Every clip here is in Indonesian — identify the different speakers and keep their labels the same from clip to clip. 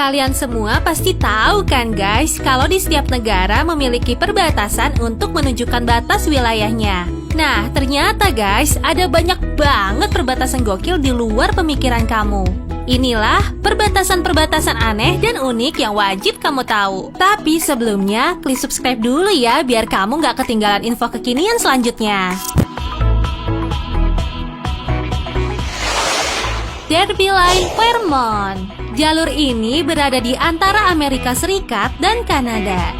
Speaker 1: Kalian semua pasti tahu kan guys, kalau di setiap negara memiliki perbatasan untuk menunjukkan batas wilayahnya. Nah, ternyata guys, ada banyak banget perbatasan gokil di luar pemikiran kamu. Inilah perbatasan-perbatasan aneh dan unik yang wajib kamu tahu. Tapi sebelumnya, klik subscribe dulu ya, biar kamu nggak ketinggalan info kekinian selanjutnya. Derby Line Vermont. Jalur ini berada di antara Amerika Serikat dan Kanada.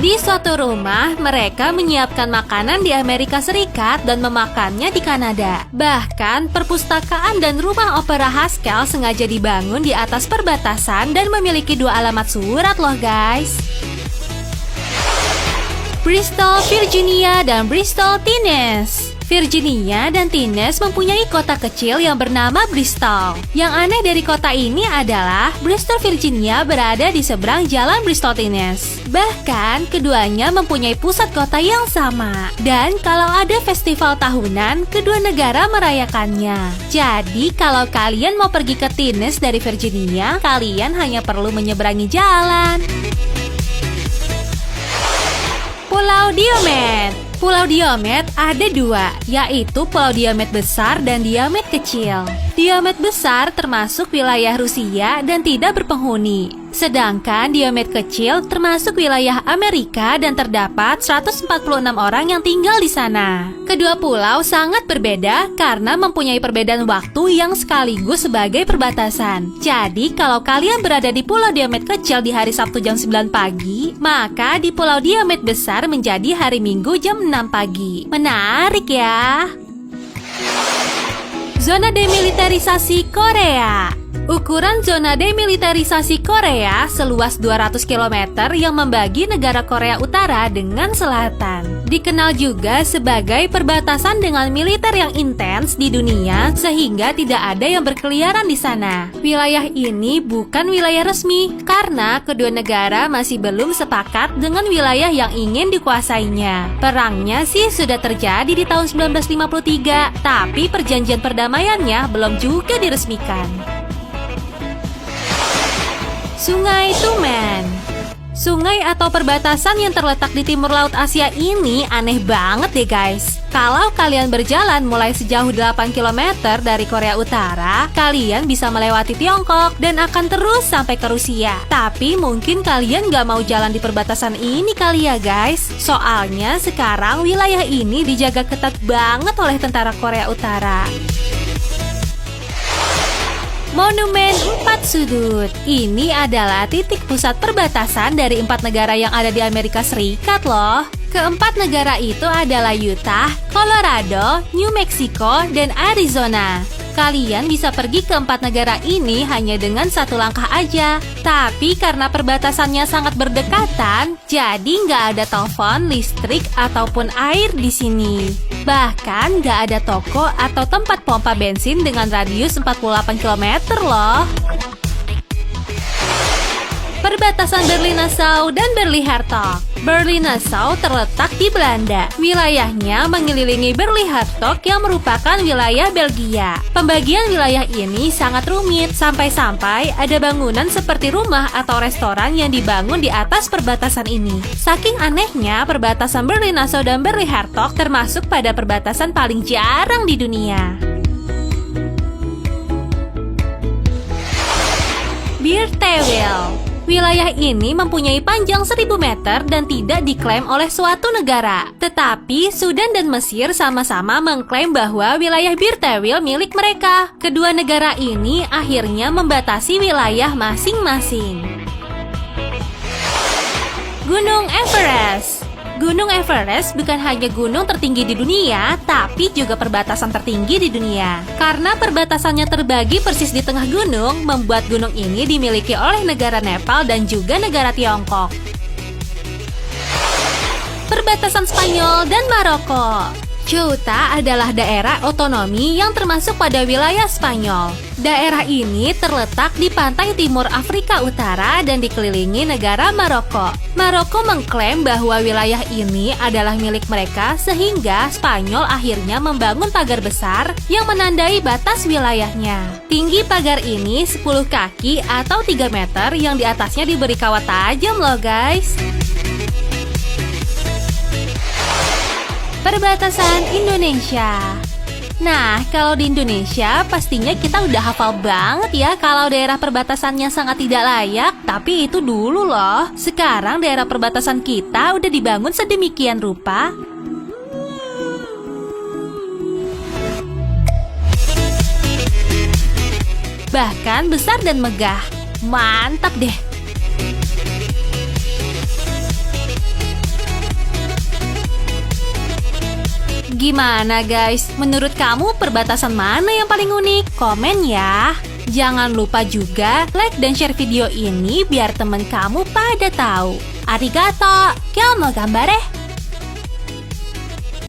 Speaker 1: Di suatu rumah, mereka menyiapkan makanan di Amerika Serikat dan memakannya di Kanada. Bahkan, perpustakaan dan rumah opera Haskell sengaja dibangun di atas perbatasan dan memiliki 2 alamat surat loh guys. Bristol, Virginia, dan Bristol, Tennessee. Virginia dan Tennessee mempunyai kota kecil yang bernama Bristol. Yang aneh dari kota ini adalah Bristol, Virginia berada di seberang jalan Bristol, Tennessee. Bahkan, keduanya mempunyai pusat kota yang sama. Dan kalau ada festival tahunan, kedua negara merayakannya. Jadi, kalau kalian mau pergi ke Tennessee dari Virginia, kalian hanya perlu menyeberangi jalan. Pulau Diomed. Pulau Diomed ada 2, yaitu Pulau Diomed besar dan Diomed kecil. Diomed besar termasuk wilayah Rusia dan tidak berpenghuni. Sedangkan Diomed kecil termasuk wilayah Amerika dan terdapat 146 orang yang tinggal di sana. Kedua pulau sangat berbeda karena mempunyai perbedaan waktu yang sekaligus sebagai perbatasan. Jadi kalau kalian berada di Pulau Diomed kecil di hari Sabtu jam 9 pagi, maka di Pulau Diomed besar menjadi hari Minggu jam 6 pagi. Menarik ya. Zona demilitarisasi Korea. Ukuran zona demilitarisasi Korea seluas 200 km yang membagi negara Korea Utara dengan selatan. Dikenal juga sebagai perbatasan dengan militer yang intens di dunia sehingga tidak ada yang berkeliaran di sana. Wilayah ini bukan wilayah resmi karena kedua negara masih belum sepakat dengan wilayah yang ingin dikuasainya. Perangnya sih sudah terjadi di tahun 1953, tapi perjanjian perdamaiannya belum juga diresmikan. Sungai Tumen. Sungai atau perbatasan yang terletak di timur laut Asia ini aneh banget deh guys. Kalau kalian berjalan mulai sejauh 8 km dari Korea Utara, kalian bisa melewati Tiongkok dan akan terus sampai ke Rusia. Tapi mungkin kalian gak mau jalan di perbatasan ini kali ya guys. Soalnya sekarang wilayah ini dijaga ketat banget oleh tentara Korea Utara. Monumen 4 Sudut. Ini adalah titik pusat perbatasan dari 4 negara yang ada di Amerika Serikat loh. Keempat negara itu adalah Utah, Colorado, New Mexico, dan Arizona. Kalian bisa pergi ke 4 negara ini hanya dengan 1 langkah aja. Tapi karena perbatasannya sangat berdekatan, jadi nggak ada telepon, listrik, ataupun air di sini. Bahkan nggak ada toko atau tempat pompa bensin dengan radius 48 km loh. Perbatasan Berlin-Nassau dan Berlin-Hertog. Berlin-Nassau terletak di Belanda. Wilayahnya mengelilingi Berlin-Hertog yang merupakan wilayah Belgia. Pembagian wilayah ini sangat rumit, sampai-sampai ada bangunan seperti rumah atau restoran yang dibangun di atas perbatasan ini. Saking anehnya, perbatasan Berlin-Nassau dan Berlin-Hertog termasuk pada perbatasan paling jarang di dunia. Biertewil. Wilayah ini mempunyai panjang 1000 meter dan tidak diklaim oleh suatu negara. Tetapi Sudan dan Mesir sama-sama mengklaim bahwa wilayah Biertewil milik mereka. Kedua negara ini akhirnya membatasi wilayah masing-masing. Gunung Everest. Gunung Everest bukan hanya gunung tertinggi di dunia, tapi juga perbatasan tertinggi di dunia. Karena perbatasannya terbagi persis di tengah gunung, membuat gunung ini dimiliki oleh negara Nepal dan juga negara Tiongkok. Perbatasan Spanyol dan Maroko. Ceuta adalah daerah otonomi yang termasuk pada wilayah Spanyol. Daerah ini terletak di pantai timur Afrika Utara dan dikelilingi negara Maroko. Maroko mengklaim bahwa wilayah ini adalah milik mereka sehingga Spanyol akhirnya membangun pagar besar yang menandai batas wilayahnya. Tinggi pagar ini 10 kaki atau 3 meter yang di atasnya diberi kawat tajam loh guys. Perbatasan Indonesia. Nah, kalau di Indonesia pastinya kita udah hafal banget ya kalau daerah perbatasannya sangat tidak layak. Tapi itu dulu loh. Sekarang daerah perbatasan kita udah dibangun sedemikian rupa. Bahkan besar dan megah. Mantap deh. Gimana guys? Menurut kamu perbatasan mana yang paling unik? Komen ya. Jangan lupa juga like dan share video ini biar temen kamu pada tahu. Arigato, kyo mo gambare.